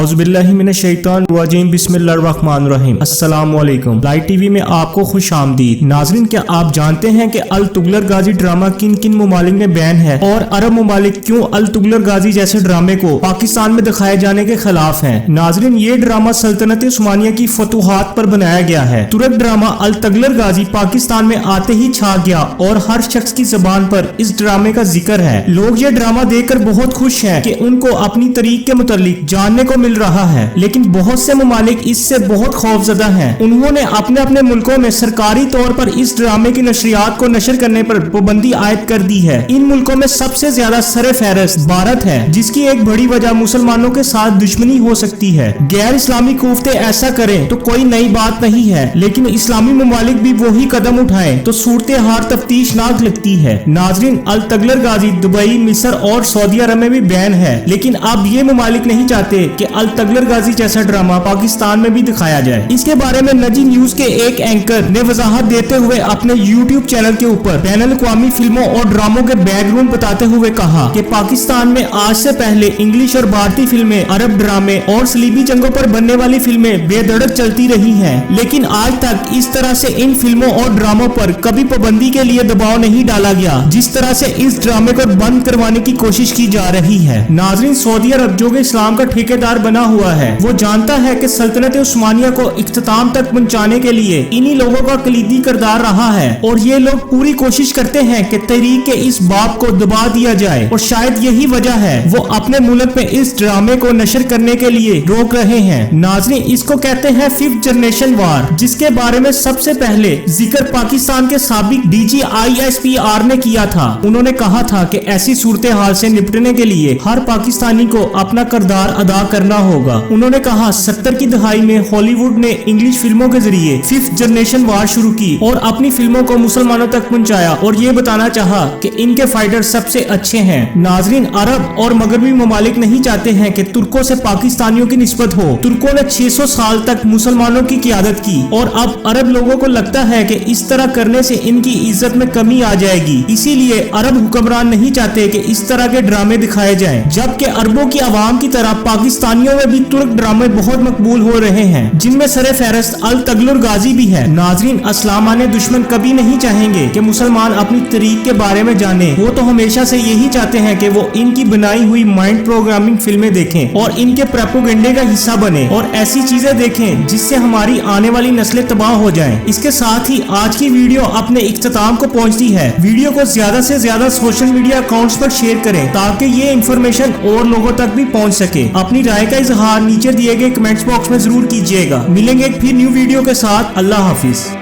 औज़ुबिल्लाहि मिनश्शैतानिर्रजीम बिस्मिल्लाहिर्रहमानिर्रहीम। अस्सलामु अलैकुम। लाइट टीवी में आपको खुश आमदीद। नाज़रीन, क्या आप जानते हैं कि अल तुगलक गाजी ड्रामा किन किन ममालिक में बैन है और अरब ममालिक क्यों अल तुगलक गाजी जैसे ड्रामे को पाकिस्तान में दिखाए जाने के खिलाफ हैं? नाज़रीन, ये ड्रामा सल्तनत उस्मानिया की फतूहात पर बनाया गया है। तुर्क ड्रामा अल तुगलक गाजी पाकिस्तान में आते ही छा गया और हर शख्स की ज़बान पर इस ड्रामे का जिक्र है। लोग ये ड्रामा देखकर बहुत खुश हैं कि उनको अपनी तरीक के मुतालिक जानने को मिल रहा है, लेकिन बहुत से ममालिक इससे बहुत खौफजदा हैं। उन्होंने अपने अपने मुल्कों में सरकारी तौर पर इस ड्रामे की नशरियात को नशर करने पर पाबंदी आयद कर दी है। इन मुल्कों में सबसे ज्यादा सरे फहरिस्त भारत है, जिसकी एक बड़ी वजह मुसलमानों के साथ दुश्मनी हो सकती है। गैर इस्लामी कुफ्ते ऐसा करें तो कोई नई बात नहीं है, लेकिन इस्लामी ममालिक भी वही कदम उठाएं तो सूरत हाल तफ्तीशनाक लगती है। नाजरीन, अल तुगलक गाजी दुबई, मिस्र और सऊदी अरब में भी बैन है, लेकिन अब ये ममालिक नहीं चाहते कि अल तुगलक गाजी जैसा ड्रामा पाकिस्तान में भी दिखाया जाए। इसके बारे में नजी न्यूज के एक एंकर ने वजाहत देते हुए अपने यूट्यूब चैनल के ऊपर बैनुल अक़वामी फिल्मों और ड्रामों के बैकग्राउंड बताते हुए कहा कि पाकिस्तान में आज से पहले इंग्लिश और भारतीय फिल्में, अरब ड्रामे और सलीबी जंगों पर बनने वाली फिल्में बेधड़क चलती रही हैं, लेकिन आज तक इस तरह से इन फिल्मों और ड्रामों पर कभी पाबंदी के लिए दबाव नहीं डाला गया जिस तरह से इस ड्रामे को बंद करवाने की कोशिश की जा रही है। नाज़रीन, सऊदी अरब जो कि इस्लाम का ठेकेदार बना हुआ है, वो जानता है कि सल्तनत उस्मानिया को इख्तिताम तक पहुंचाने के लिए इन्हीं लोगों का कलीदी किरदार रहा है और ये लोग पूरी कोशिश करते हैं कि तहरीक के इस बाप को दबा दिया जाए और शायद यही वजह है वो अपने मुल्क में इस ड्रामे को नशर करने के लिए रोक रहे हैं। नाज़रीन, इसको कहते हैं 5th जनरेशन वार, जिसके बारे में सबसे पहले जिक्र पाकिस्तान के साबिक DG ISPR ने किया था। उन्होंने कहा था कि ऐसी सूरत हाल से निपटने के लिए हर पाकिस्तानी को अपना किरदार अदा करना होगा। उन्होंने कहा 70 की दहाई में हॉलीवुड ने इंग्लिश फिल्मों के जरिए 5th जनरेशन वार शुरू की और अपनी फिल्मों को मुसलमानों तक पहुंचाया और ये बताना चाहा कि इनके फाइटर सबसे अच्छे हैं। नाजरीन, अरब और मगरबी ममालिक नहीं चाहते हैं कि तुर्कों से पाकिस्तानियों की निस्बत हो। तुर्कों ने 600 साल तक मुसलमानों की क़ियादत की और अब अरब लोगों को लगता है कि इस तरह करने से इनकी इज्जत में कमी आ जाएगी, इसीलिए अरब हुक्मरान नहीं चाहते कि इस तरह के ड्रामे दिखाए जाएं, जबकि अरबों की आवाम की तरह पाकिस्तानियों में भी तुर्क ड्रामे बहुत मकबूल हो रहे हैं, जिनमें सरे फहरिस्त अल तुगलक गाजी भी है। नाजरीन, असलामाने दुश्मन कभी नहीं चाहेंगे कि मुसलमान अपनी तरीक के बारे में जाने। वो तो हमेशा से यही चाहते हैं कि वो इनकी बनाई हुई माइंड प्रोग्रामिंग फिल्में देखें और इनके प्रोपेगेंडे का हिस्सा बने और ऐसी चीजें देखें जिससे हमारी आने वाली नस्लें तबाह हो जाएं। इसके साथ ही आज की वीडियो अपने इख्तिताम को पहुंचती है। वीडियो को ज्यादा से ज्यादा सोशल मीडिया अकाउंट्स पर शेयर करें ताकि ये इन्फॉर्मेशन और लोगों तक भी पहुंच सके। अपनी राय का इजहार नीचे दिए गए कमेंट्स बॉक्स में जरूर कीजिएगा। मिलेंगे एक फिर न्यू वीडियो के साथ। अल्लाह हाफिज।